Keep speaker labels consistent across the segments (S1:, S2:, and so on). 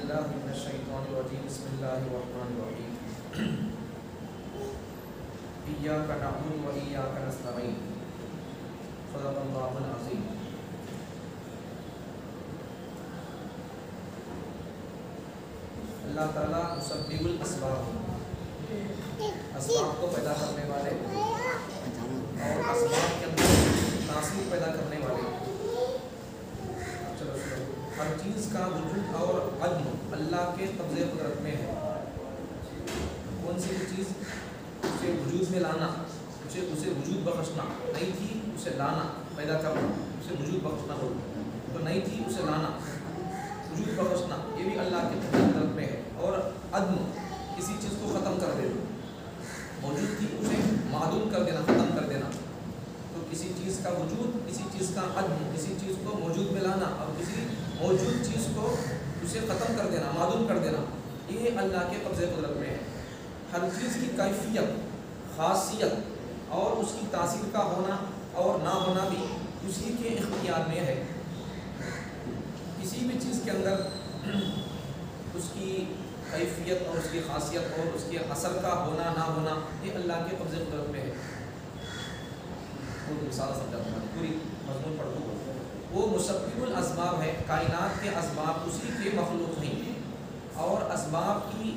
S1: باللہ من الشیطان الرجیم بسم اللہ الرحمن الرحیم ایاک نعبد و ایاک نستعین صدق اللہ العظیم۔ اللہ تعالیٰ مسبب الاسباب، اسباب کو پیدا کرنے والے اور اسباب کے اندر تاثیر پیدا کرنے والے، ہر چیز کا وجود اور عدم اللہ کے قبضے قدرت میں ہے۔ کون سی بھی چیز اسے وجود میں لانا، اسے وجود بخشنا، نہیں تھی اسے لانا، پیدا کرنا، اسے وجود بخشنا ہو تو نہیں تھی اسے لانا، وجود بخشنا، یہ بھی اللہ کے قبضے قدرت میں ہے۔ اور عدم، کسی چیز کو ختم کر دینا، موجود تھی اسے معدوم کر دینا، ختم کر دینا۔ تو کسی چیز کا وجود، کسی چیز کا عدم، کسی چیز کو موجود میں لانا اور کسی موجود چیز کو اسے ختم کر دینا، معدوم کر دینا، یہ اللہ کے قبضے قدرت میں ہے۔ ہر چیز کی کیفیت، خاصیت اور اس کی تاثیر کا ہونا اور نہ ہونا بھی اسی کے اختیار میں ہے۔ کسی بھی چیز کے اندر اس کی کیفیت اور اس کی خاصیت اور اس کے اثر کا ہونا نہ ہونا یہ اللہ کے قبضے قدرت میں ہے۔ وہ مثال سمجھا پوری مضمون پڑھ دوں۔ وہ مسبب الاسباب ہے، کائنات کے اسباب اسی کے مخلوق ہیں اور اسباب کی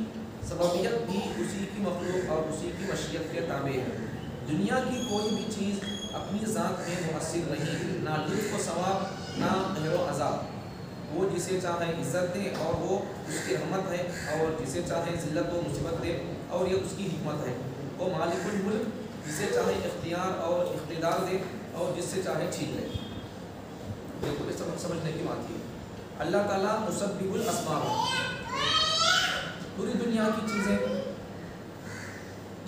S1: سببیت بھی اسی کی مخلوق اور اسی کی مشیت کے تابع ہے۔ دنیا کی کوئی بھی چیز اپنی ذات میں مؤثر نہیں، نہ لطف و ثواب نہ مہر و عذاب۔ وہ جسے چاہے عزت دے اور وہ اس کی رحمت ہے، اور جسے چاہے ذلت و مصیبت دے اور یہ اس کی حکمت ہے۔ وہ مالک الملک، جسے چاہے اختیار اور اقتدار دے اور جس سے چاہے چھین لے۔ دیکھو اس سمجھنے کی بات ہے، اللہ تعالیٰ مسبب الاسباب ہے۔ پوری دنیا کی چیزیں،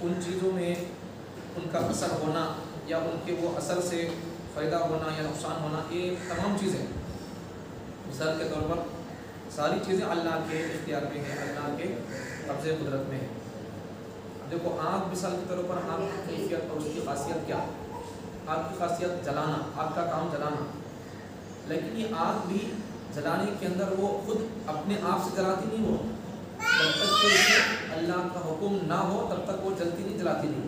S1: ان چیزوں میں ان کا اثر ہونا یا ان کے وہ اثر سے فائدہ ہونا یا نقصان ہونا، یہ تمام چیزیں مثال کے طور پر ساری چیزیں اللہ کے اختیار میں ہیں، اللہ کے قبضے قدرت میں ہیں۔ دیکھو آگ مثال کے طور پر، آگ کی کیفیت اور اس کی خاصیت کیا؟ آگ کی خاصیت جلانا، آگ کا کام جلانا، لیکن یہ آگ بھی جلانے کے اندر وہ خود اپنے آپ سے جلاتی نہیں، وہ جب تک کہ اسے اللہ کا حکم نہ ہو تب تک وہ جلتی نہیں، جلاتی نہیں۔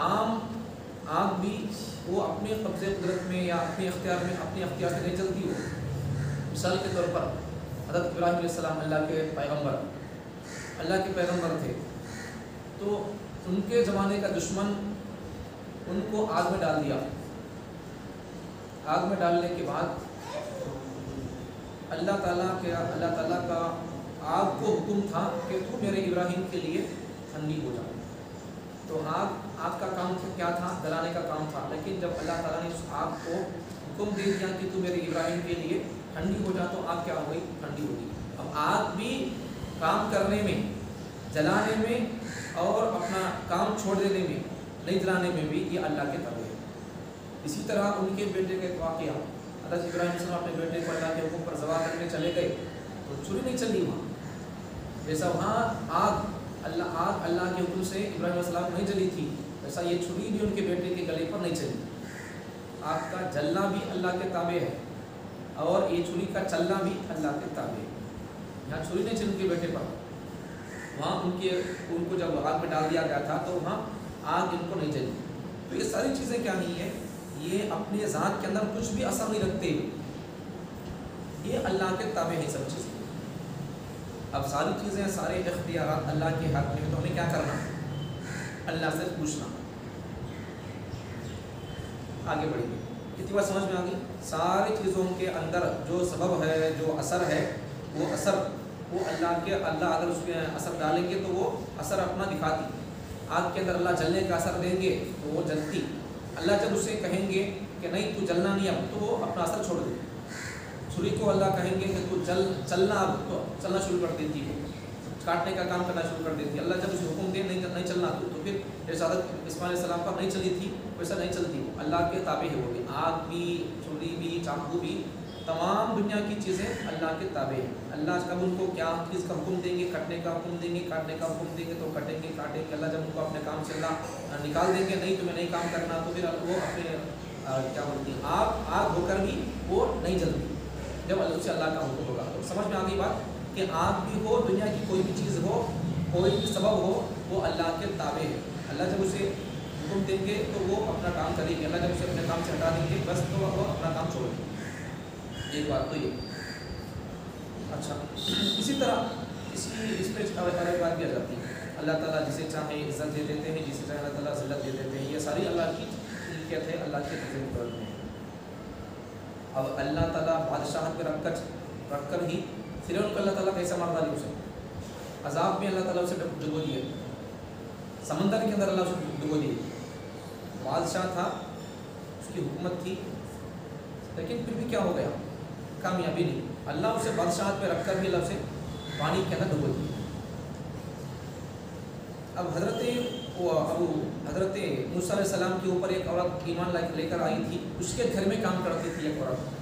S1: عام آگ بھی وہ اپنے قبضے قدرت میں یا اپنے اختیار میں، اپنے اختیار سے نہیں چلتی۔ وہ مثال کے طور پر حضرت ابراہیم علیہ السلام اللہ کے پیغمبر تھے، تو ان کے زمانے کا دشمن ان کو آگ میں ڈال دیا۔ آگ میں ڈالنے کے بعد اللہ تعالیٰ کا آگ کو حکم تھا کہ تو میرے ابراہیم کے لیے ٹھنڈی ہو جا۔ تو آگ کا کام کیا تھا؟ جلانے کا کام تھا، لیکن جب اللہ تعالیٰ نے اس آگ کو حکم دے دیا کہ تو میرے ابراہیم کے لیے ٹھنڈی ہو جا، تو آگ کیا ہو گئی؟ ٹھنڈی ہو گئی۔ اب آگ بھی کام کرنے میں، جلانے میں اور اپنا کام چھوڑ دینے میں، نہیں جلانے میں بھی یہ اللہ کے تابع ہے۔ اسی طرح ان کے بیٹے کا ایک واقعہ، حضرت ابراہیم علیہ السلام اپنے بیٹے کو اللہ کے حکم پر ذبح کرنے چلے گئے تو چھری نہیں چلی وہاں، جیسا وہاں آگ اللہ کے حکم سے ابراہیم علیہ السلام نہیں جلی تھی، ویسا یہ چھری بھی ان کے بیٹے کے گلے پر نہیں چلی۔ آگ کا جلنا بھی اللہ کے تابع ہے اور یہ چھری کا چلنا بھی اللہ کے تابع ہے۔ یہاں چھری نہیں چلی ان کے بیٹے پر، وہاں ان کو جب آگ میں ڈال دیا گیا تھا تو وہاں آگ ان کو نہیں جلی۔ تو یہ ساری چیزیں کیا نہیں ہیں، یہ اپنے ذات کے اندر کچھ بھی اثر نہیں رکھتے، یہ اللہ کے تابع ہیں سب چیزیں۔ اب ساری چیزیں، سارے اختیارات اللہ کے حق میں، تو ہمیں کیا کرنا؟ اللہ سے پوچھنا۔ آگے بڑھیں گے، کتنی بات سمجھ میں آ گئی؟ ساری چیزوں کے اندر جو سبب ہے، جو اثر ہے، وہ اثر وہ اللہ اگر اس میں اثر ڈالیں گے تو وہ اثر اپنا دکھاتی۔ آگ کے اندر اللہ جلنے کا اثر دیں گے تو وہ جلتی۔ اللہ جب اسے کہیں گے کہ نہیں تو جلنا نہیں اب، تو وہ اپنا اثر چھوڑ دے۔ چھری کو اللہ کہیں گے کہ تو چلنا اب، تو چلنا شروع کر دیتی ہے، کاٹنے کا کام کرنا شروع کر دیتی ہے۔ اللہ جب اسے حکم دے نہیں چلنا تو پھر جیسے حضرت اسماعیل علیہ السلام پر نہیں چلی تھی ویسا نہیں چلتی، اللہ کے تابع ہے وہ بھی۔ آگ بھی، چھری بھی، چاقو بھی، تمام دنیا کی چیزیں اللہ کے تابع ہیں۔ اللہ جب ان کو کیا چیز کا حکم دیں گے، کٹنے کا حکم دیں گے، کاٹنے کا حکم دیں گے تو کٹیں گے، کاٹیں گے۔ اللہ جب ان کو اپنے کام سے اللہ نکال دیں گے، نہیں تمہیں نہیں کام کرنا، تو پھر وہ اپنے کیا بولتی ہیں، آگ ہو کر بھی وہ نہیں جلتی۔ جب اسے اللہ کا حکم ہوگا. تو سمجھ میں آ گئی بات کہ آنکھ بھی ہو, دنیا کی کوئی بھی چیز ہو, کوئی بھی سبب ہو, وہ اللہ کے تابع ہے. اللہ جب اسے حکم دیں گے تو وہ اپنا کام کریں گے, اللہ جب اسے اپنے کام سے ہٹا دیں گے بس تو وہ اپنا کام چھوڑ دیں گے. ایک بات تو یہ. اچھا, اسی طرح اس پہ ایک بات بھی آ جاتی ہے, اللہ تعالیٰ جسے چاہے عزت دے دیتے ہیں, جسے چاہے اللہ تعالیٰ ذلت دے دیتے ہیں. یہ ساری اللہ کی ملکیت ہے, اللہ کے فضل و کرم ہے. اب اللہ تعالیٰ بادشاہت پہ رکھ کر ہی فرعون کو اللہ تعالیٰ کیسا مار ڈالی, اسے عذاب میں اللہ تعالیٰ اسے ڈبو دیے, سمندر کے اندر اللہ اسے ڈبو دیے. بادشاہ تھا, اس کی حکومت تھی, لیکن پھر بھی کیا ہو گیا, کامیابی نہیں. اللہ اسے بادشاہت پہ رکھ کر بھی اللہ اسے پانی کے اندر ڈبو دیے. اب حضرت موسیٰ علیہ السلام کے اوپر ایک عورت ایمان لے کر آئی تھی, اس کے گھر میں کام کرتی تھی. ایک عورت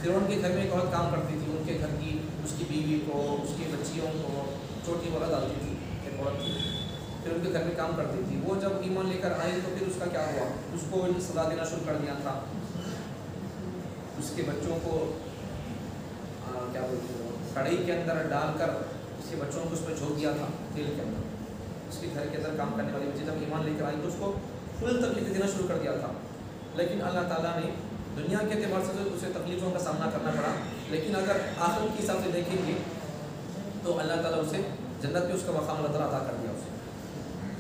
S1: فرعون کے گھر میں ایک عورت کام کرتی تھی, ان کے گھر کی اس کی بیوی کو, اس کی بچیوں کو چوٹی والا ڈالتی تھی. ایک عورت تھی, پھر ان کے گھر میں کام کرتی تھی. وہ جب ایمان لے کر آئی تو پھر اس کا کیا ہوا, اس کو سزا دینا شروع کر دیا تھا. اس کے بچوں کو کیا بولتے ہیں, کڑھائی کے اندر ڈال کر اس کے بچوں کو اس پہ جھونک دیا تھا تیل کے اندر. اس کے گھر کے اندر کام کرنے والی بچی جب ایمان لے کر آئی تو اس کو فل تکلیف دینا شروع کر دیا تھا. لیکن اللہ تعالیٰ نے دنیا کے اعتبار سے اسے تکلیفوں کا سامنا کرنا پڑا, لیکن اگر آخرت کے حساب سے دیکھیں گے تو اللہ تعالیٰ اسے جنت میں اس کا مقام اللہ تعالیٰ عطا کر دیا اسے.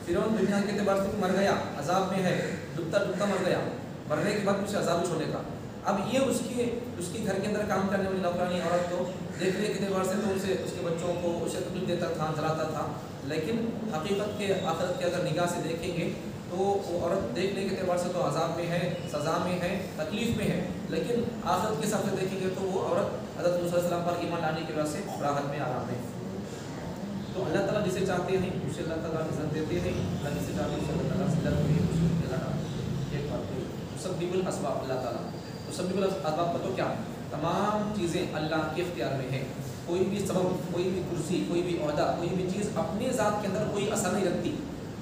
S1: فرعون دنیا کے اعتبار سے مر گیا, عذاب میں ہے, ڈبتا مر گیا, مرنے کے بعد اسے عذاب چھوڑے گا. اب یہ اس کی گھر کے اندر کام کرنے والی نوکرانی عورت کو دیکھنے کے اعتبار سے تو اسے اس کے بچوں کو اسے تکلیف دیتا تھا, جلاتا تھا. لیکن حقیقت کے آخرت کے اگر نگاہ سے دیکھیں گے تو وہ عورت دیکھنے کے اعتبار سے تو عذاب میں ہے, سزا میں ہے, تکلیف میں ہے, لیکن آخرت کے حساب سے دیکھیں گے تو وہ عورت حضرت موسیٰ علیہ السلام پر ایمان لانے کی وجہ سے راحت میں, آرام میں. تو اللہ تعالیٰ جسے چاہتے ہیں اسے اللہ تعالیٰ عزت دیتے ہیں, اللہ جسے چاہتے ہیں اسے اللہ تعالیٰ ذلت دیتے ہیں. ایک بات تو مسبب الاسباب اللہ تعالیٰ, مسبب الاسباب کا تو کیا, تمام چیزیں اللہ کے اختیار میں ہیں. کوئی بھی سبب, کوئی بھی کرسی, کوئی بھی عہدہ, کوئی بھی چیز اپنے ذات کے اندر کوئی اثر نہیں رکھتی.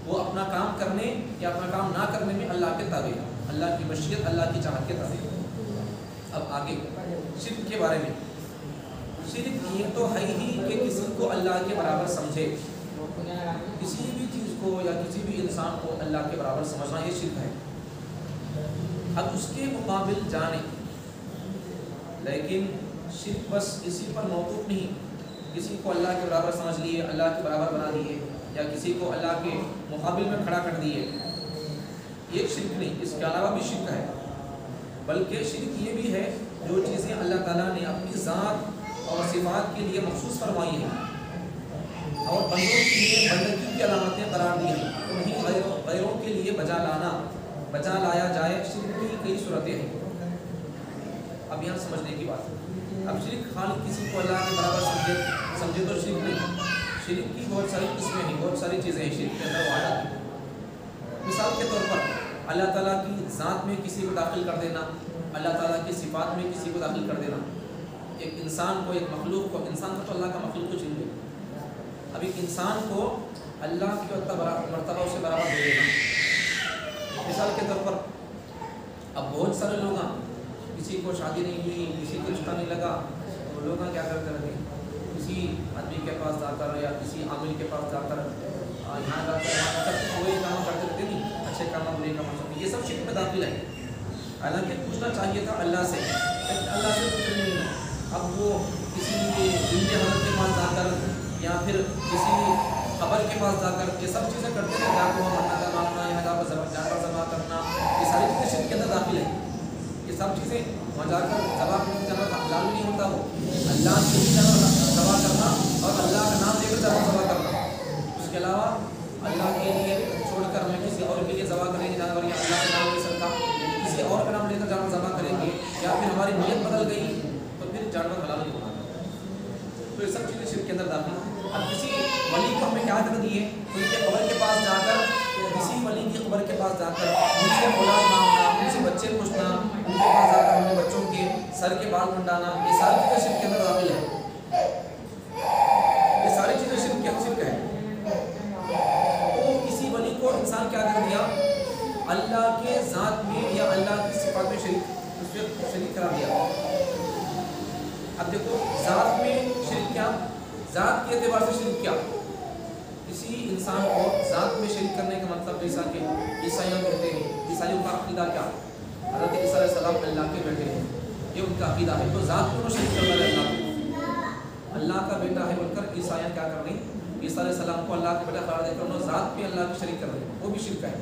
S1: وہ اپنا کام کرنے یا اپنا کام نہ کرنے میں اللہ کے تابع ہے, اللہ کی مشیت, اللہ کی چاہت کے تابع ہے. اب آگے شرک کے بارے میں. شرک یہ تو ہے ہی کہ کسی کو اللہ کے برابر سمجھے, کسی بھی چیز کو یا کسی بھی انسان کو اللہ کے برابر سمجھنا, یہ شرک ہے. اب اس کے مقابل جانے, لیکن شرک بس اسی پر موقوف نہیں, کسی کو اللہ کے برابر سمجھ لیے, اللہ کے برابر بنا دیے, یا کسی کو اللہ کے مقابل میں کھڑا کر دیے, یہ شرک نہیں. اس کے علاوہ بھی شرک ہے, بلکہ شرک یہ بھی ہے جو چیزیں اللہ تعالیٰ نے اپنی ذات اور صفات کے لیے مخصوص فرمائی ہیں اور بندوں کے لیے بندگی کی علامتیں قرار دی ہیں, انہیں غیروں کے لیے بجا لایا جائے. شرک کی کئی صورتیں ہیں. اب یہاں سمجھنے کی بات ہے. اب شرک خالق کسی کو اللہ کے برابر سمجھے تو شرک نہیں. شرک کی بہت ساری قسمیں ہیں, بہت ساری چیزیں ہیں شرک کے اندر وہ آ جاتی ہیں. مثال کے طور پر اللہ تعالیٰ کی ذات میں کسی کو داخل کر دینا, اللہ تعالیٰ کی صفات میں کسی کو داخل کر دینا. ایک انسان کو, ایک مخلوق کو, انسان کو تو اللہ کا مخلوق کو چھین دے, اب ایک انسان کو اللہ کی مرتبہ اسے برابر دے دینا. مثال کے طور پر اب بہت سارے لوگ ہیں, کسی کو شادی نہیں ہوئی, کسی کو رشتہ نہیں لگا, تو لوگ کیا کرتے رہتے ہیں, کسی آدمی کے پاس جا کر یا کسی عامل کے پاس جا کر یہاں جا کر کوئی کام کرتے رہتے نہیں, اچھے کام برے کام سب. یہ سب شرک میں داخل ہے. حالانکہ پوچھنا چاہیے تھا اللہ سے, لیکن اللہ سے کچھ نہیں ہے. اب وہ کسی زندہ حضرت کے پاس جا کر یا پھر کسی قبر کے پاس جا کر یہ سب چیزیں کرتے ہیں, جا کر منت مانگنا, یہاں جا کر ذبح کرنا, یہ ساری چیزیں شرک کے اندر داخل ہیں. یہ سب چیزیں وہاں جا کر ذبح کرنے کا حلال نہیں ہوتا. وہ اللہ کی ذبح کرنا اور اللہ کا نام لے کر ذبح کرنا, اس کے علاوہ اللہ کے لیے چھوڑ کر ہمیں کسی اور کے لیے ذبح کریں گے جانور, یا اللہ کا نام لے سکتا کسی اور کا نام لے کر جانور ذبح کریں گے, یا پھر ہماری نیت بدل گئی تو پھر جانور حلال نہیں ہوگا. تو یہ سب چیزیں شرک کے اندر داخل ہیں. اب کسی ولی کو ہمیں کیا کر دیے, ان کے قبر کے پاس جا کر, کسی ولی کی قبر کے پاس جا کر ان سے اولاد مانگنا, ان سے بچے پوچھنا, ان کے پاس جا کر اپنے بچوں کے سر کے بال منڈانا, یہ ساری چیزیں شرک کے اندر داخل ہے. یہ ساری چیزیں شرک ہے. تو کسی ولی کو انسان کیا کر دیا, اللہ کے ذات میں یا اللہ کی صفات میں شریک قرار دیا. اب دیکھو ذات میں شرک کیا، ذات کے اعتبار سے شرک کیا، کسی انسان کو ذات میں شریک کرنے کا مطلب جیسا کہ عیسائیوں کہتے ہیں، عیسائیوں کا عقیدہ کیا، حضرت عیسیٰ علیہ السلام اللہ کے بیٹے ہیں، یہ ان کا عقیدہ ہے، تو ذات میں وہ شریک کر رہا ہے اللہ کو، اللہ کا بیٹا ہے بول کر عیسائیاں کیا کر رہی ہیں، عیسیٰ علیہ السلام کو اللہ کا بیٹا قرار دے کر انہوں ذات میں اللہ کی شریک کر رہے ہیں، وہ بھی شرک ہے،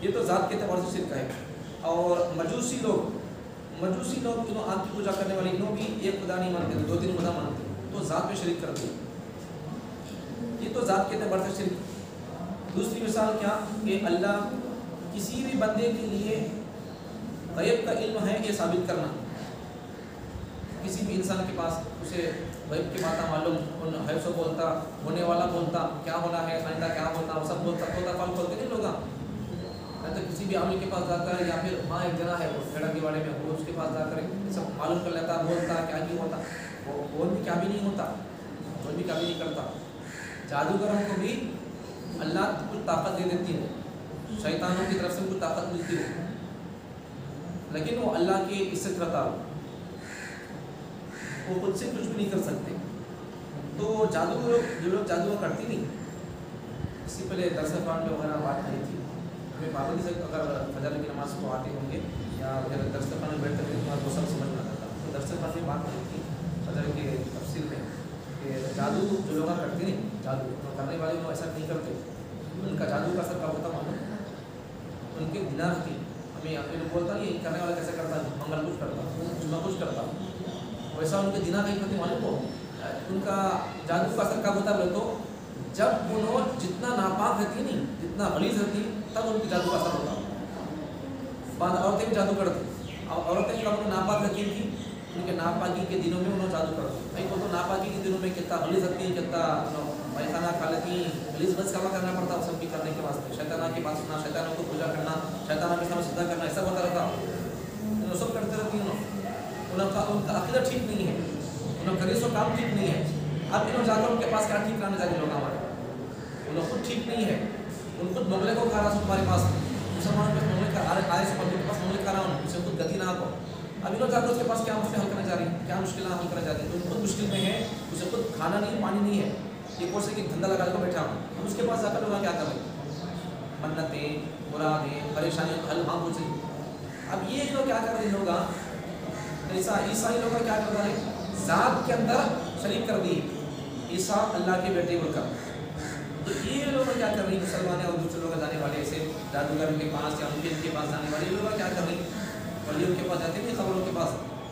S1: یہ تو ذات کے اعتبار سے شرک ہے۔ اور مجوسی لوگ انہوں آگ کی پوجا کرنے والے انہوں بھی ایک خدا نہیں مانتے، دو تین خدا مانتے، تو ذات میں شریک کر دی، یہ تو ذات کے اعتبار سے شرک۔ دوسری مثال کیا کہ اللہ کسی بھی بندے کے لیے غیب کا علم ہے یہ ثابت کرنا، کسی بھی انسان کے پاس اسے غیب کی باتیں معلوم ہے، سو بولتا، ہونے والا بولتا، کیا ہونا ہے، آئندہ کیا ہوتا، وہ سب بولتا، فال کھولتے نہیں لوگ، تو کسی بھی عامل کے پاس جاتا ہے، یا پھر ہاں ایک جنا ہے وہ کھڑا کے بارے میں، وہ اس کے پاس جا کر سب معلوم کر لیتا، بولتا کیا نہیں ہوتا، وہ بھی کیا بھی نہیں ہوتا، وہ بھی کیا بھی نہیں کرتا۔ جادوگروں کو بھی اللہ کچھ طاقت دے دیتی ہے، شیطانوں کی طرف سے کچھ طاقت ملتی ہے، لیکن وہ اللہ کی عزت رہتا، وہ خود سے کچھ بھی نہیں کر سکتے۔ تو جادو جو لوگ جادو کرتی نہیں، اس سے پہلے درس قرآن میں وغیرہ بات نہیں تھی، ہمیں پابندی سے اگر فجر کی نماز کو آتے ہوں گے یا اگر درس قرآن میں بیٹھتے ہوئے تو وہ سب سمجھ میں آتا، تو درس قرآن میں بات نہیں تھی فجر کے تفصیل میں کہ جادو جو لوگ کرتے نہیں، جادو کرنے والے لوگ ایسا نہیں کرتے، ان کا جادو کا اثر کیا ہوتا معلوم، ان کے دینار ہوتی، ہمیں بولتا نہیں یہ کرنے والا کیسے کرتا ہے، منگل کچھ کرتا، جمعہ کچھ کرتا، ویسا ان کے دینار نہیں ہوتے معلوم ہو، ان کا جادو کا اثر کب ہوتا ہے، تو جب انہوں جتنا ناپاک رہتی نہیں، جتنا غلیظ رہتی تب ان کی جادو کا اثر ہوتا۔ بعض عورتیں بھی جادو کرتی، عورتیں کب ناپاک رہتی تھیں، ان کے ناپاکی کے دنوں میں انہوں جادو کرتی، بھائی وہ تو ناپاکی کے دنوں میں کتنا غلیظ رہتی ہیں، کتنا پیخانہ کھا لیتی ہیں، غلیظ بس کما کرنا پڑتا سب کی کرنے کے واسطے، شیطانہ کی بات سننا، شیطانوں کو پوجا کرنا، شیطانہ کے سامنے سجدہ کرنا، ایسا ہوتا رہتا، انہوں سب کرتے رہتی ہیں، ان کا عقیدہ ٹھیک نہیں ہے، انہوں کری سو کام ٹھیک نہیں ہے، اب انہوں جا کر ان کے پاس کیا ٹھیک لانے جاتے لوگ ہمارے، انہوں خود ٹھیک نہیں ہے، ان خود مغلے کو کھا رہا سو تمہارے پاس، مسلمانوں کے مغلے کا آئے سو کے پاس مغلے کھا رہا ہوں، اسے خود گتی نہ کو، اب انہوں جا کر اس کے پاس کیا مسئلے حل کرنے جا رہی ہیں، کیا مشکلیں حل کرنے جاتی ہیں، تو خود مشکل میں ہے، اسے خود کھانا نہیں، پانی نہیں ہے، یہ کورس ہے کہ دھندا لگا کر بیٹھا ہوں، اب اس کے پاس جا کر لوگ کیا کر رہے ہیں، منتیں، مرادیں، پریشانیوں کا حل وہاں پوچھ رہی، اب یہ جو کیا کر رہے لوگ، عیسائی لوگ کیا کر رہے ہیں، ذات کے اندر شریک کر دی، عیسیٰ اللہ کے بیٹے بول کر، تو یہ لوگ کیا کر رہے ہیں، مسلمان اور دوسرے لوگ جانے والے ایسے جادوگر کے پاس یا ان کے پاس جانے والے لوگ کیا کر رہے ہیں، ولیوں کے پاس جاتے ہیں خبروں کے پاس،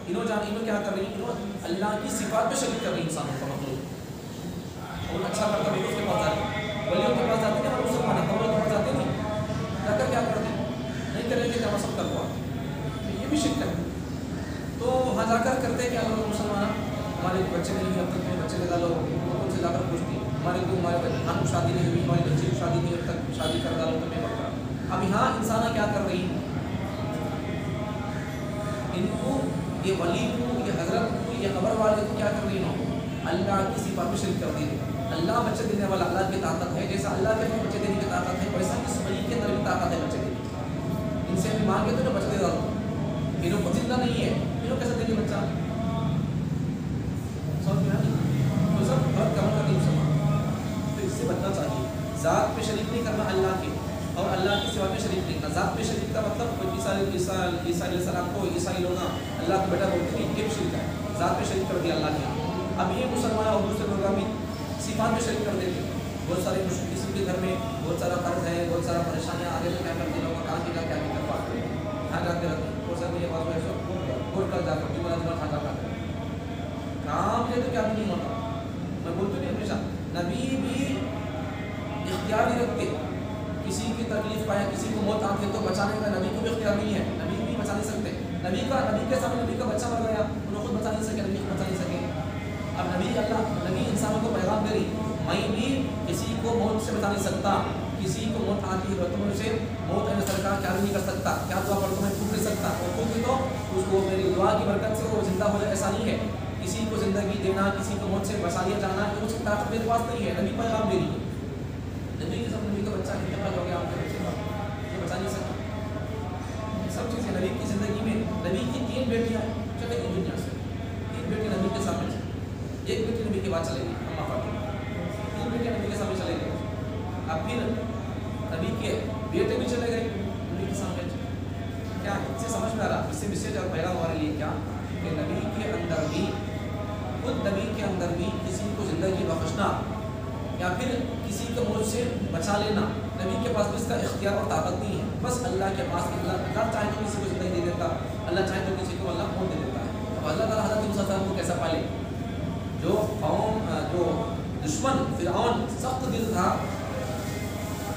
S1: انہوں کیا کر رہی ہیں، انہوں اللہ کی صفات میں شریک کر رہی ہیں انسانوں کا مخلوق، اور اچھا کرتا ہے اس کے پاس جاتے ہیں، ولیوں کے پاس جاتے ہیں اور مسلمان ہیں، خبروں کے پاس جاتے نہیں، جا کر کیا کرتے ہیں، نہیں کریں گے کیا سب کروا، یہ بھی شرک ہے، تو وہاں جا کر کرتے کیا لوگ مسلمان، ہمارے بچے نہیں اب تک بچے لگا لو، ان سے جا کر پوچھتی ہمارے خان کو شادی نہیں ہوئی، ہمارے بچے کو شادی نہیں اب تک شادی کر ڈالو تو میں بکرا، اب یہاں انسان کیا کر رہی ہیں، ان کو یہ ولی کو، یہ حضرت کو، یہ قبر والے کو کیا کر رہی ہوں، اللہ کی صفات میں شرک کر دی ہے، اللہ بچے دینے والا، اللہ کی طاقت ہے، جیسا اللہ کے بچے دینے کی طاقت ہے ویسا اس ولی کے اندر بھی طاقت ہے بچے دینے کی، ان سے بھی مانگے تو بچے دے دو، انہوں کو زندہ نہیں ہے، انہوں کیسے دیں گے بچہ، سمجھ میں نہیں، تو سب بہت کم کرتی مسلمان، تو اس سے بچنا چاہیے، ذات پہ شریک نہیں کرنا اللہ کے، اور اللہ کی صفات میں شریک نہیں کرنا، ذات پہ شریک کا مطلب عیسیٰ علیہ السلام کو عیسائی لوگ اللہ کا بیٹا بولتے ہیں، یہ بھی شریک ہے، ذات پہ شریک کر دیا اللہ کے، اب یہ مسلمان اور دوسرے لوگ بھی صفات میں شریک کر دیتے ہیں، بہت سارے کسی کے گھر میں بہت سارا قرض ہے، بہت سارا پریشانیاں آگے تو کیا کرتے ہیں لوگ، کہاں کی کیا نہیں کر پاتے، کہاں جاتے رہتے ہیں، ہو سکتا ہے یہ بات ہے کوٹ کر جا کر جمعہ کھاتا کرتے کام یہ تو کیا نہیں ہوتا، میں بولتا نہیں ہمیشہ، نبی بھی اختیار نہیں رکھتے، کسی کی تکلیف پائے، کسی کو موت آتی ہے تو بچانے کا نبی کو بھی اختیار نہیں ہے، نبی بھی بچا نہیں سکتے، نبی کے سامنے نبی کا بچہ مر گیا، انہوں خود بچا نہیں سکے، نبی کو بچا نہیں سکے، اب نبی انسانوں کو پیغام دے رہی، میں بھی کسی کو موت سے بچا نہیں سکتا، کسی کو موت آتی ہے تو سے موت ہے سرکار کیا نہیں کر سکتا، کیا دعا پڑھ تو میں پھوک نہیں سکتا، اور پھوکی تو اس کو میری دعا کی برکت سے وہ زندہ ہو جائے، ایسا نہیں ہے، کسی کو زندگی دینا، کسی کو موت سے بچا لیا جانا، اس کی طاقت میرے پاس نہیں ہے، نبی پیغام دے رہی ہے، نبی کے سب نبی کا بچہ انتقال ہو گیا آپ کے بچے کا، یہ بچا نہیں سکتا، سب چیزیں نبی کی زندگی میں، نبی کی 3 بیٹیاں چلے گئی دنیا سے، 3 بیٹی نبی ایک بیٹی نبی کے بعد چلے گی اما فاطمہ، 3 بیٹے نبی کے سامنے چلے گئے، اب پھر نبی کے بیٹے بھی چلے گئے نبی کے سامنے. کیا اس سے سمجھ میں آ رہا، اس سے میسیج اور پیغام ہمارے لیے کیا کہ نبی کے اندر بھی، خود نبی کے اندر بھی کسی کو زندگی بخشنا یا پھر کسی کو موت سے بچا لینا نبی کے پاس بھی اس کا اختیار اور طاقت نہیں ہے. بس اللہ کے پاس، اللہ چاہے تو کسی کو زندگی دے دیتا، اللہ چاہے تو کسی کو اللہ موت دے دیتا ہے. اب اللہ تعالیٰ حضرت موسیٰ علیہ السلام کو کیسا پالے؟ جو قوم، جو دشمن فرعون سخت دل تھا،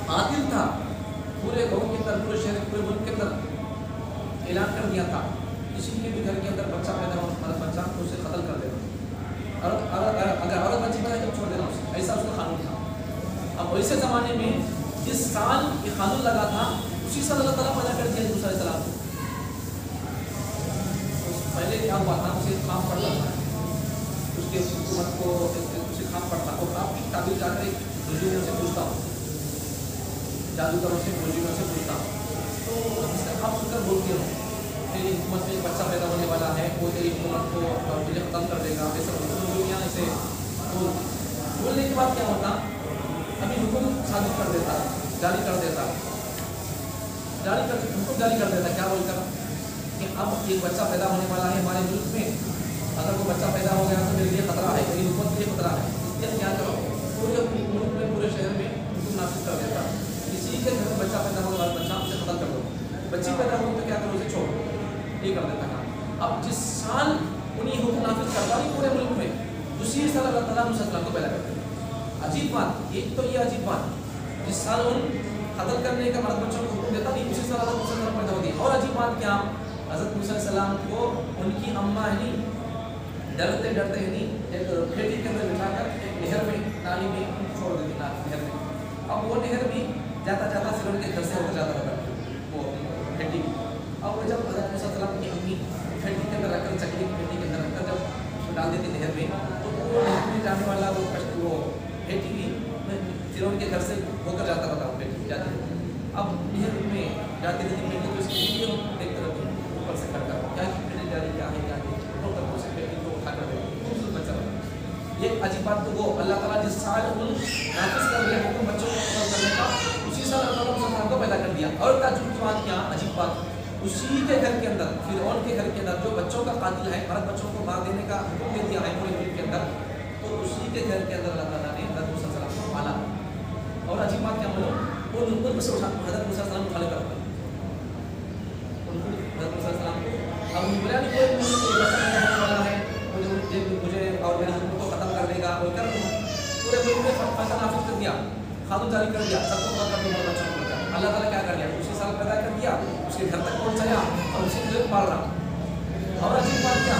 S1: عادل تھا، پورے قوم کے اندر، پورے شہر، پورے ملک کے اندر اعلان کر دیا تھا کسی کے بھی گھر کے اندر بچہ پیدا ہو، مرد بچہ تو اسے قتل کر دینا، اور اگر عورت بچی پیدا تو چھوڑ دینا اسے، ایسا اس کا قانون تھا. اب ویسے زمانے میں جس سال یہ قانون لگا تھا اسی سال اللہ تعالیٰ پیدا کر دیا موسیٰ علیہ السلام کو. پہلے کیا ہوا تھا، اسے کام پڑتا تھا، اس کے حکومت کو اسے کام پڑتا، اور آپ کی تعبیر جا کر ایک رجوعوں سے پوچھتا ہوں، جادوگروں سے، رجوعوں سے پوچھتا ہوں، تو اس کا آپ سن کر بولتے ہو تیری حکومت میں ایک بچہ پیدا ہونے والا ہے، وہ تیری حکومت کو مجھے ختم کر دے گا، ایسا دنیا اسے بولنے کے بعد کیا ہوتا، ابھی حکم ثابت کر دیتا، جاری کر دیتا، حکم جاری کر دیتا، کیا بول کر کہ اب ایک بچہ پیدا ہونے والا ہے ہمارے ملک میں، اگر وہ بچہ پیدا ہو گیا تو میرے لیے خطرہ ہے، میری حکومت کے لیے خطرہ ہے، اس لیے کیا کرو، پورے ملک میں، پورے شہر میں حکم نافذ کر دیتا، کسی کے گھر میں بچہ پیدا ہونے والا بچہ اسے قتل کر دو، بچی پیدا ہو تو کیا کرو، اسے چھوڑو، یہ کر دیتا تھا. اب جس سال انہیں حکم نافذ کرتا نہیں پورے ملک میں، اسی سال اللہ تعالیٰ موسیٰ علیہ السلام کو پیدا کرتا. عجیب بات، ایک تو یہ عجیب بات، جس سال ان قتل کرنے کا مرد بچوں کو حکم دیتا نہیں اسی سال حضرت موسیٰ علیہ السلام پیدا ہوتی. اور عجیب بات کیا، حضرت موسیٰ علیہ السلام کو ان کی اماں ڈرتے ڈرتے ایک کھیتی کے اندر بٹھا کر ایک نہر میں، نالی میں چھوڑ دیتی، نہر میں. اب وہ نہر بھی جاتا جاتا پھر ان کے گھر سے ہو کر جاتا تھا وہ کھیتی. اب وہ جب حضرت موسیٰ علیہ السلام کی امی کھیتی کے اندر رکھ کر، چکلی کی کھیتی کے اندر رکھ کر جب ڈال دیتی نہر میں، تو وہ نہر میں جانے والا وہ کھیتی بھی پھر ان کے گھر سے ہو کر جاتا تھا، وہ کھیتی جاتی. اب نہر میں جاتی رہتی کھیتی تو اس کی ویڈیو دیکھتے رہتے اوپر سے کر کیا کھیتی جا رہی، کیا ہے، کیا ہے، تو تب اسے کھیتی کو اٹھا کر دیتی، خوبصورت بچہ رہتا. یہ عجیب بات تو وہ اللہ تعالیٰ جس سال نافذ کر دیا حکم بچوں کو قتل کرنے کا، اسی سال اللہ تعالیٰ مسلمان کو پیدا کر دیا. اور تعجب کی بات کیا، عجیب بات، اسی کے گھر کے اندر، فرعون کے گھر کے اندر جو بچوں کا قاتل ہے، مرد بچوں کو مار دینے کا حکم دے دیا ہے پورے ملک کے اندر، تو اسی کے گھر کے اندر اللہ تعالیٰ نے حضرت موسیٰ علیہ السلام کو پالا. اور عجیب بات کیا معلوم، وہ ان میں سے حضرت موسیٰ علیہ السلام اٹھا لے کر حضرت موسیٰ علیہ السلام کو، اب بولا نہیں کوئی بچہ ہونے والا ہے، مجھے اور میری حکومت کو ختم کر دے گا، اور کر پورے ملک میں فیصلہ نافذ کر دیا، قانون جاری کر دیا، سب کو قتل کر دیا بچوں کو. اللہ تعالیٰ کیا کر دیا، اسی سال پیدا کر دیا، اس کے گھر تک پہنچایا اور اسی کو مار رہا. اور عجیب بات کیا،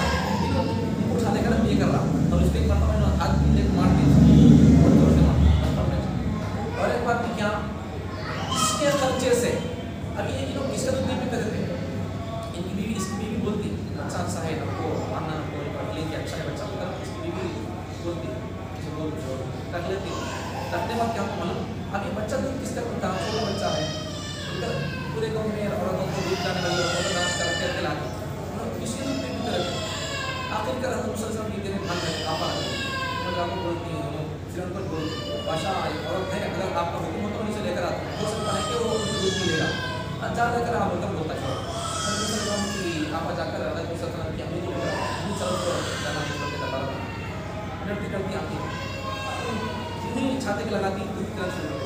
S1: اٹھا لے کر یہ کر رہا، اور اس کے ایک مرتبہ ہاتھ بھی لے مار دی اور زور سے مار. اور ایک بات کیا، اس کے خرچے سے، اب یہ لوگ اس کا تو نہیں پیتے تھے، ان کی بیوی، اس کی بیوی بولتی اچھا اچھا ہے، نہ کو ماننا، نہ کو رکھ لے کے اچھا ہے بچہ ہوتا، اس کی بیوی بولتی اسے بول رکھ لیتی. رکھنے بعد کیا ہوتا معلوم، اب یہ بچہ دودھ کس کا ہوتا ہے، چھوٹا بچہ ہے، پورے گاؤں میں عورتوں کو دودھ جانے والی عورتوں کو ڈانس کر کے لاتے، اسی دودھ پہ پیتے رہتے. آخر کر حضرت موسیٰ علیہ السلام کی دینیں بھاگ رہے آپ آ رہے ہیں، اور آپ کو بولتی ہیں، پھر ان پر بولتی بادشاہ عورت ہے، اگر آپ کا حکم ہوتا ہے اسے لے کر آتے، ہو سکتا ہے کہ وہ دودھ نہیں لے گا، جا لے کر آپ بول کر بولتا ہے. حضرت موسیٰ علیہ السلام کی آپ جا کر حضرت موسیٰ علیہ السلام کی امی کو جانا نہیں کرتا، ڈرتی ڈرتی آتی جتنی چھاتے کے لگاتی دودھ کا شروع.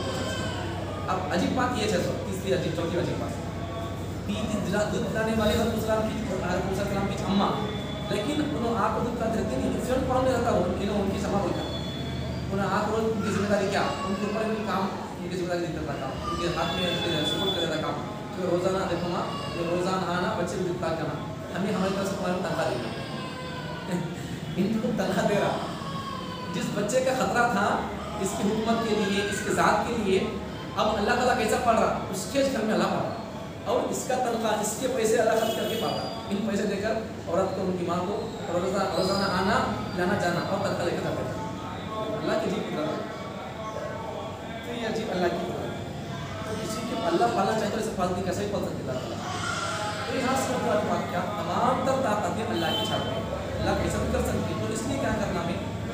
S1: اب عجیب بات یہ ہے، تیسری عجیب چوتھی عجیب بات، دودھ پلانے والے حضرت موسیٰ علیہ السلام کی اماں، لیکن انہوں آپ کو دودھ پلاتے رہتے نہیں، فرعون پاؤں میں رہتا ہو ان کی سما بول کر، انہیں آپ روز ان کی ذمہ داری کیا، ان کے اوپر بھی کام، ان کی ذمہ داری دیتا تھا کام، ان کے ہاتھ میں سپورٹ کر دیتا کام، کہ روزانہ دیکھو نا، روزانہ آنا، بچے بھی دودھ پلا کرنا، ہمیں ہماری طرف سے تمہارے کو تنخواہ دینا، ان کو تنخواہ دے رہا. جس بچے کا خطرہ تھا اس کی حکومت کے لیے، اس کے ذات کے لیے، اب اللہ تعالیٰ کیسا پڑھ رہا، اس کے گھر میں اللہ پڑھ رہا، اور اس کا تنخواہ، اس کے پیسے اللہ خرچ کر کے پڑھ رہا. ان پیسے دے کر عورت کو، ان کی ماں کو روزانہ آنا، لانا جانا، اور تنخواہ لے کر جاتا ہے. اللہ کی عجیب قدرت ہے، تو یہ عجیب اللہ کی قدرت ہے. تو کسی کے اللہ پالنا چاہے تو اسے پالتی کیسے ہی پال سکتے اللہ تعالیٰ. تو یہاں سے بات کیا، تمام تر طاقتیں اللہ کی چھاپ ہے، اللہ کیسا بھی کر سکتی. تو اس لیے کیا کرنا ہے،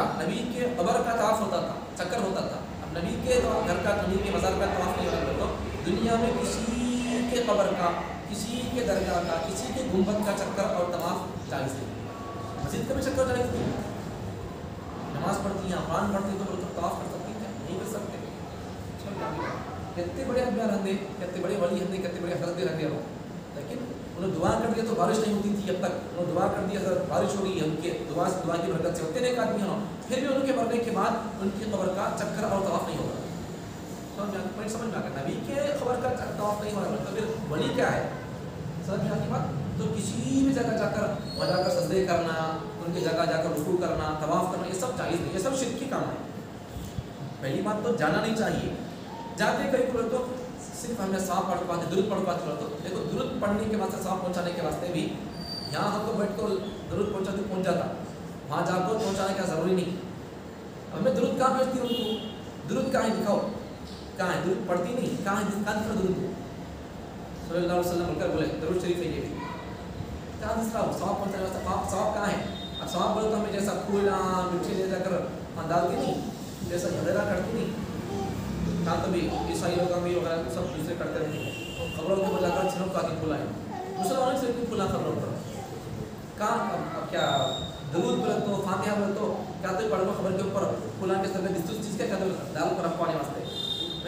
S1: کا نبی کے قبر کا طواف ہوتا تھا، چکر ہوتا تھا. اب نبی کے گھر کا، نبی کے مزار کا طواف نہیں ہوتا تو دنیا میں کسی کے قبر کا، کسی کے درگاہ کا، کسی کے گنبد کا چکر اور طواف جائز نہیں. مسجد کا بھی چکر جائز نہیں. نماز پڑھتی ہیں، قرآن پڑھتی تو طواف کر سکتی ہیں؟ نہیں کر سکتے. کتنے بڑے انبیاء رہتے، کتنے بڑے ولی رہتے، کتنے بڑے حضرت رہتے ہو، لیکن انہوں دعا کر دیا تو بارش نہیں ہوتی تھی. اب تک انہوں دعا کر دیا حضرت بارش ہو رہی ہے، ان کے دعا کی برکت سے ہوتے. ایک آدمی ہو پھر بھی ان کے مرنے کے بعد ان کی قبر کا چکر اور طواف نہیں ہوگا. سمجھ میں آ گیا، نبی کے قبر کا طواف نہیں ہوگا تو پھر ولی کیا ہے؟ سمجھ میں آ کی بات. تو کسی بھی جگہ جا کر وہاں جا کر سجدے کرنا، ان کی جگہ جا کر رکوع کرنا، طواف کرنا، یہ سب جائز نہیں. یہ سب شرک کی کام ہے. پہلی بات تو جانا نہیں چاہیے. جاتے کہیں کو تو صرف ہمیں ثواب پڑھ پاتے، درود پڑھ پاتے. تو دیکھو درود پڑھنے کے واسطے، ثواب پہنچانے کے واسطے بھی یہاں ہم کو بیٹھ کر درود پہنچ جاتا، وہاں جا کر پہنچانے کا ضروری نہیں. ہمیں درود کہاں بھیجتی ہے؟ ان کو درود کہاں ہے دکھاؤ، کہاں ہے درود؟ پڑھتی نہیں، کہاں ہے؟ کہاں دکھا درود صلی اللہ علیہ وسلم بول کر بولے درود شریف ہے یہ بھی کہاں دوسرا ہو ثواب پہنچانے واسطے. ثواب کہاں ہے؟ اب ثواب بولے تو ہمیں جیسا پھول مٹی لے جا کر ڈالتی نہیں، جیسا جھگڑا کرتی نہیں. کہاں تو بھی عیسائی لوگ بھی وغیرہ سب دوسرے کرتے رہتے ہیں. خبروں کے بجا کر چھنوں کا پھولائیں، مسلمانوں سے بھی پھولا خبروں پر کہاں. اب کیا درود بولے تو، فاتحہ بولے تو کیا تو پڑھو خبر کے اوپر پھولا کے سب میں چیز کا کیا ڈال کر رکھوانے واسطے نہیں.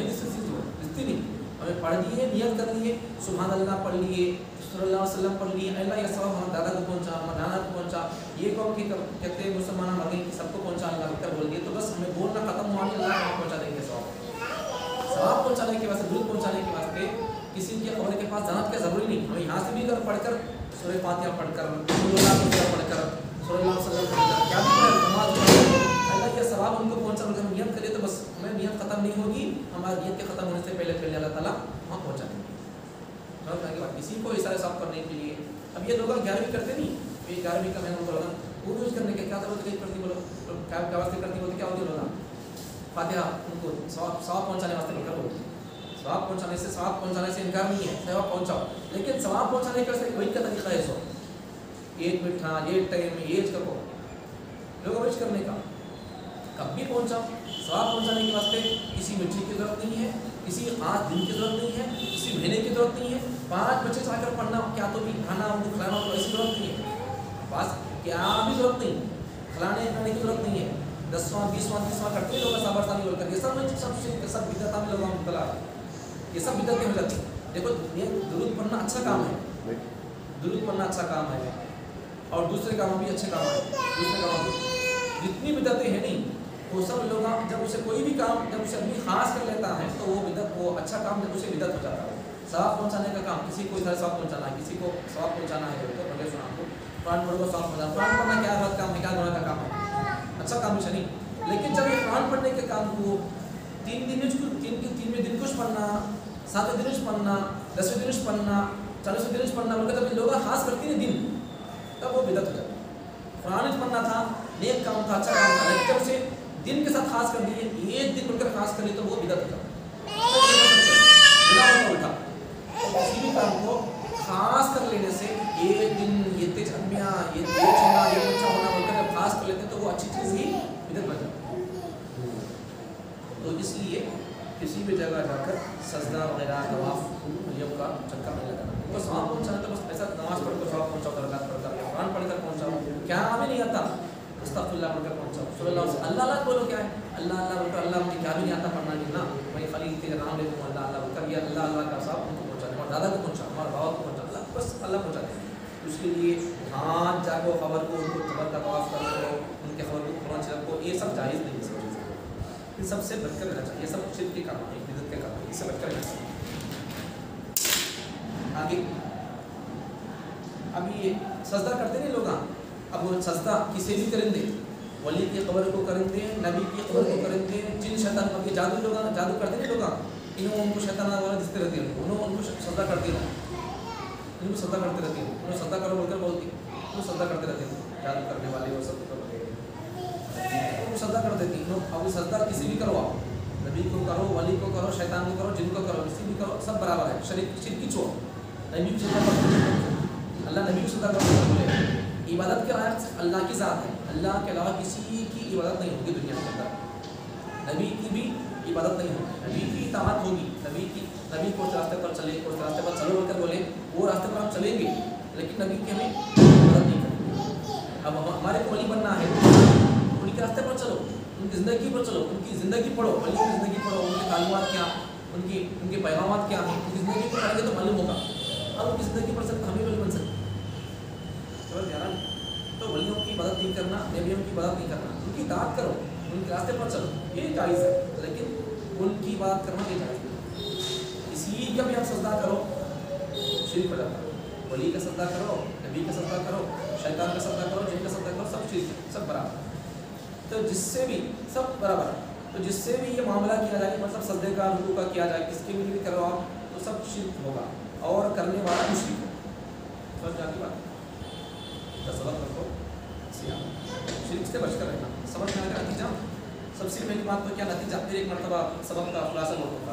S1: چیز دستی نہیں. ہمیں پڑھ لیے، نیت کر لیے، سبحان اللہ پڑھ لیے، صلی اللہ علیہ وسلم پڑھ لیے، اللہ یہ ثواب ہمارے دادا کو پہنچا، ہمارے نانا کو پہنچا، یہ قوم کی کہتے ہیں مسلمان مر گئی کہ سب کو پہنچا اللہ کر بول دیے تو بس ہمیں بولنا ختم ہوا کہ اللہ پہنچا دیں گے. ثواب پہنچانے کے واسطے، درود پہنچانے کے واسطے کسی کے قبر کے پاس جانا کا ضروری نہیں. ہمیں یہاں سے بھی اگر پڑھ کر سورہ فاتحہ پڑھ کر، اللہ پڑھ کر، صلی اللہ علیہ وسلم پڑھ کر، کیا بھی نماز اللہ کے ثواب ان کو پہنچا. اگر ہم نیت کریں تو بس ہمیں نیت ختم نہیں ہوگی، ہماری نیت کے ختم ہونے سے پہلے اللہ تعالیٰ وہاں پہنچا دیں گے. کسی کو اشارے صاف کرنے کے لیے اب یہ لوگ 11ویں کرتے نہیں، یہ 11ویں کا مہینہ ہوگا وہ یوز کرنے کے کیا ضرورت ہے؟ کرتی بولو کیا واسطے کرتی بولتے کیا ہوتی ہوگا فاتحہ ان کو ثواب پہنچانے واسطے نہیں کرو. ثواب پہنچانے سے انکار نہیں ہے، ثواب پہنچاؤ، لیکن ثواب پہنچانے کے واسطے وہی کا طریقہ ہے سو ایک میٹھا ایک ٹائم میں ایج کرو لوگ ویج کرنے کا کب بھی پہنچاؤ. ثواب پہنچانے کے واسطے کسی مٹھی کی ضرورت نہیں ہے، کسی خاص دن کی ضرورت نہیں ہے، کسی مہینے کی ضرورت نہیں ہے. 5 بچے چاہ کر پڑھنا کیا تو بھی کھانا ان کو کھلانا تو ایسی ضرورت نہیں ہے. بس کیا بھی ضرورت نہیں، کھلانے کھانے کی ضرورت نہیں ہے. 10واں 20واں 30واں کرتے لوگ صبر ثانی بول کر یہ سب بدعتوں میں لوگوں مبتلا ہے. یہ سب بدعتیں ہو جاتی ہیں. دیکھو یہ درود پڑھنا اچھا کام ہے، درود پڑھنا اچھا کام ہے اور دوسرے کاموں بھی اچھے کام ہیں. دوسرے کاموں بھی جتنی بدعتیں ہیں نہیں وہ سب لوگ جب اسے کوئی بھی کام جب اسے اپنی خاص کر لیتا ہے تو وہ بدعت، وہ اچھا کام جب اسے بدعت ہو جاتا ہے. ثواب پہنچانے کا کام کسی کو ادھر ثواب پہنچانا ہے، کسی کو ثواب پہنچانا ہے تو پڑھے سنا کو قرآن پڑھو ثواب پہنچانا. قرآن پڑھنا کیا غلط کام ہے، کیا گناہ کا کام ہے، اچھا کام ہے نہیں. لیکن جب یہ قرآن پڑھنے کے کام کو 3 دن کچھ پڑھنا، 7 دن پڑھنا، 10 دن پڑھنا، 40 دن پڑھنا بول کر جب لوگ خاص کرتی ہیں دن تب وہ بدعت ہو جاتی ہے. قرآن پڑھنا تھا نیک کام تھا، اچھا کام تھا، لیکن جب اسے دن کے ساتھ خاص کر دیے، ایک دن بول کر خاص کر لی تو وہ بدعت ہو جاتا ہے. کسی بھی کام کو خاص کر لینے سے ایک دن یہ تیز امیاں یہ تیز ہونا یہ اچھا ہونا بول کر جب خاص کر لیتے ہیں تو وہ اچھی چیز ہی بدعت بن جاتی ہے. تو اس لیے کسی بھی جگہ جا کر سجدہ وغیرہ طواف یہ کا چکر نہیں لگانا. تو ثواب پہنچانا تو بس ایسا نماز پڑھ کر ثواب پہنچاؤ، درجات پڑھ کر قرآن پڑھ کر پہنچاؤ، کیا ہمیں نہیں آتا استغفر اللہ پڑھ کر پہنچاؤ. صلی اللہ علیہ وسلم اللہ اللہ بولو کیا ہے اللہ اللہ بول کر اللہ مجھے کیا بھی نہیں آتا پڑھنا لکھنا میں خالی تیرے نام لے لوں اللہ اللہ بول کر یہ اللہ اللہ کا صاحب ان کو پہنچا دیں، ہمارے دادا کو پہنچا، ہمارے بابا کو پہنچا، اللہ بس اللہ پہنچا دیں. اس کے لیے ہاتھ جا کو خبر کو ان کو خبر کا طواف کرو، ان کے خبر کو قرآن شریف کو یہ سب جائز نہیں ہے. ان سب سے بچ کر رہنا چاہیے. یہ سب شرک کے کام ہے، بدعت کے کام ہے، اس سے بچ کر رہنا چاہیے. آگے اب یہ سجدہ کرتے نہیں لوگ، اب وہ سجدہ کسی بھی کریں دے، ولی کی قبر کو کریں دے، نبی کی قبر کو کریں دے، جن شیطان کو یہ جادو لوگ جادو کرتے نہیں لوگ انہوں ان کو شیطان والا دستے رہتے ہیں، انہوں ان کو سجدہ کرتے ہیں، ان کو سجدہ کرتے رہتے ہیں، انہوں سجدہ کرو بول کر بولتی انہوں سجدہ کرتے رہتے ہیں، جادو کرنے والے وہ سب وہ سجدہ کر دیتی ہیں. اب سجدہ کسی بھی کرو، نبی کو کرو، ولی کو کرو، شیطان کو کرو، جن کو کرو، کسی بھی کرو، سب برابر ہے. شرک کی چھوڑ نبی کو سجدہ کرو، اللہ نبی کو سجدہ کرو بولے عبادت کے لائق اللہ کی ذات ہے، اللہ کے علاوہ کسی کی عبادت نہیں ہوگی دنیا کے اندر، نبی کی بھی عبادت نہیں ہوگی، نبی کی اطاعت ہوگی، نبی کو اس راستے پر چلے، اس راستے پر چلو بول کر بولے، وہ راستے پر ہم چلیں گے، لیکن نبی کی ہمیں عبادت نہیں کریں گے۔ اب ہمارے کو ولی بننا ہے، ان کے راستے پر چلو، ان کی زندگی پر چلو، ان کی زندگی پڑھو، ولی کی زندگی پڑھو، ان کے تعلیمات کیا، ان کے پیغامات کیا ہیں، ان کی زندگی کو پڑھیں گے تو معلوم ہوگا، اب ان کی زندگی پڑھ سکتے ہم بھی ولی بن سکتے۔ تو ولیوں کی عبادت نہیں کرنا، نبیوں کی عبادت نہیں کرنا، ان کی اطاعت کرو، ان کے راستے پر چلو، یہ جائز ہے، لیکن ان کی عبادت کرنا نہیں جائز ہے۔ کسی کا بھی آپ سجدہ کرو شرک ہو جاتا ہے، ولی کا سجدہ کرو، نبی کا سجدہ کرو، شیطان کا سجدہ کرو، جن کا سجدہ کرو، سب شرک ہے، سب برابر۔ تو جس سے بھی سب برابر ہے، تو جس سے بھی یہ معاملہ کیا جائے، مطلب سجدے کا رکوع کا کیا جائے، کس کے بھی کرو آپ، تو سب شرک ہوگا اور کرنے والا مشرک ہے۔ سمجھ جاتی بات؟ سبق رکھو، شرک سے بچ کر رہنا، سبق میں آگے نتیجہ، سب سے پہلی بات تو کیا نتیجہ، پھر ایک مرتبہ سبق کا خلاصہ نوٹ ہوگا۔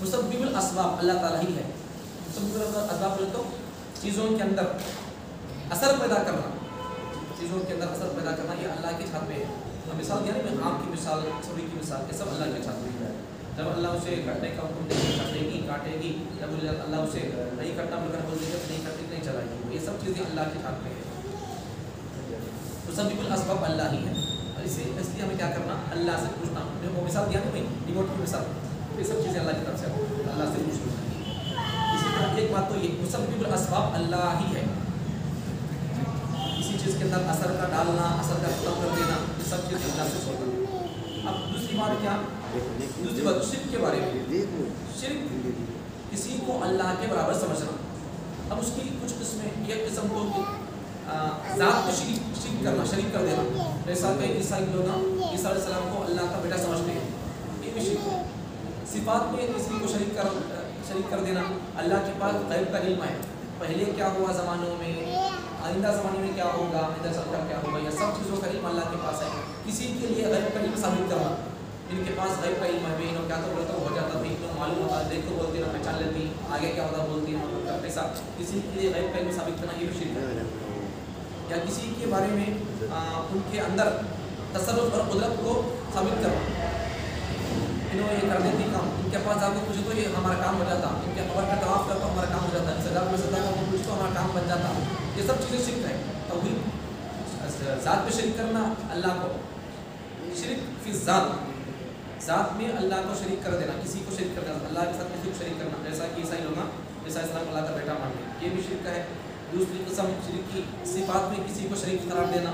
S1: مسبب الاسباب اللہ تعالیٰ ہی ہے، مسبب الاسباب بولے تو چیزوں کے اندر اثر پیدا کرنا، چیزوں کے اندر اثر پیدا کرنا، یہ اللہ کے ہاتھ میں ہے۔ مثال دیا نہیں، میں آم کی مثال، چھری کی مثال، یہ سب اللہ کے ہاتھ میں ہے۔ جب اللہ اسے کٹنے کا حکم دے گی، کٹے گی، کاٹے گی، جب اللہ اسے نہیں کٹنا بول کر بول دے گا، نہیں کٹے نہیں چلائے گی، یہ سب چیزیں اللہ کے ہاتھ میں ہے۔ مسبب الاسباب اللہ ہی ہے، اور اس لیے ہمیں کیا کرنا، اللہ سے پوچھنا۔ وہ مثال دیا نا میں ریموٹ کی مثال، یہ سب چیزیں اللہ کی طرف سے اللہ سے پوچھنا۔ اسی طرح ایک بات تو یہ مسبب الاسباب اللہ ہی ہے، کسی چیز کے اندر اثر کا ڈالنا، اثر کا ختم کر دینا، یہ سب چیز اللہ سے چھوڑنا۔ اب دوسری بات کیا، دوسری بات شرک کے بارے میں، شرک کسی کو اللہ کے برابر سمجھنا۔ اب اس کی کچھ قسمیں، ایک قسم کو ذات کو شریک کرنا، شریک کر دینا، جیسا کہ عیسائی لوگ عیسیٰ علیہ السلام کو اللہ کا بیٹا سمجھتے ہیں، یہ بھی شرک ہے۔ صفات میں کسی کو شریک کر دینا، اللہ کے پاس غیب کا علم ہے، پہلے کیا ہوا زمانوں میں، آئندہ زمانے میں کیا ہوگا، آئندہ سب کا کیا ہوگا، یہ سب چیزوں کا علم اللہ کے پاس ہے۔ کسی کے لیے غیب کا علم ثابت کرنا، ان کے پاس غیب کا علم ہے، انہوں کیا تو بولتا ہو جاتا تھا، انہوں معلوم ہوتا، دیکھ تو بولتی نہ پہچان لیتی، آگے کیا ہوتا بولتی نہ ایسا، کسی کے لیے غیب کا علم ثابت کرنا یہ بھی شرک ہے۔ یا کسی کے بارے میں ان کے اندر تصرف اور قدرت کو ثابت کرنا، انہوں یہ کر دیتی کام، ان کے پاس جا کے پوچھے تو یہ ہمارا کام ہو جاتا، ان کے قبر کا طواف کرتا ہمارا کام ہو جاتا، سجدہ میں سجدہ کر کے پوچھ تو ہمارا کام بن جاتا، یہ سب چیزیں شرک ہے۔ توحید ذات پہ شریک کرنا، اللہ کو شرک فی ذات، ذات میں اللہ کو شریک کر دینا، کسی کو شریک کر دینا، اللہ کے ساتھ کسی کو شریک کرنا، جیسا کہ عیسائی لوگ عیسیٰ السلام اللہ کا بیٹا مانتے ہیں، یہ بھی شرک ہے۔ دوسری قسم شرک کی صفات میں کسی کو شریک قرار دینا،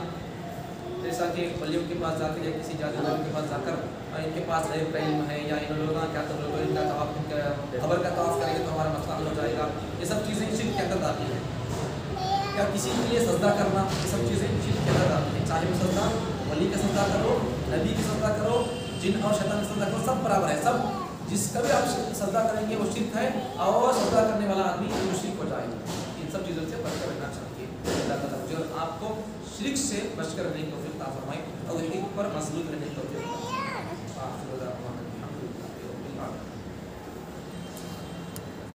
S1: جیسا کہ ولیوں کے پاس جا کر یا کسی جادوگر کے پاس جا کر ان کے پاس غیب کا علم ہے، یا ان لوگوں کیا تو لوگوں ان کا طواف، قبر کا طواف کریں گے تو ہمارا مسئلہ حل ہو جائے گا، یہ سب چیزیں شرک کے اندر داخل ہیں۔ یا کسی کے لیے سجدہ کرنا، یہ سب چیزیں شرک کے اندر داخل ہیں، چاہے وہ سجدہ ولی کا سجدہ کرو، نبی کا سجدہ کرو، جن اور شیطان کا سجدہ کرو، سب برابر ہے، سب جس کا بھی آپ سجدہ کریں گے وہ شرک ہے، اور سجدہ کرنے والا آدمی مشرک ہو جائے گا۔ ان سب چیزوں سے بچ کر رہنا چاہیے، اللہ تعالیٰ مجھے اور آپ کو شرک سے بچ کر رہنے کی توفیق عطا فرمائے اور ایک پر مظلوم رہنے کی توفیق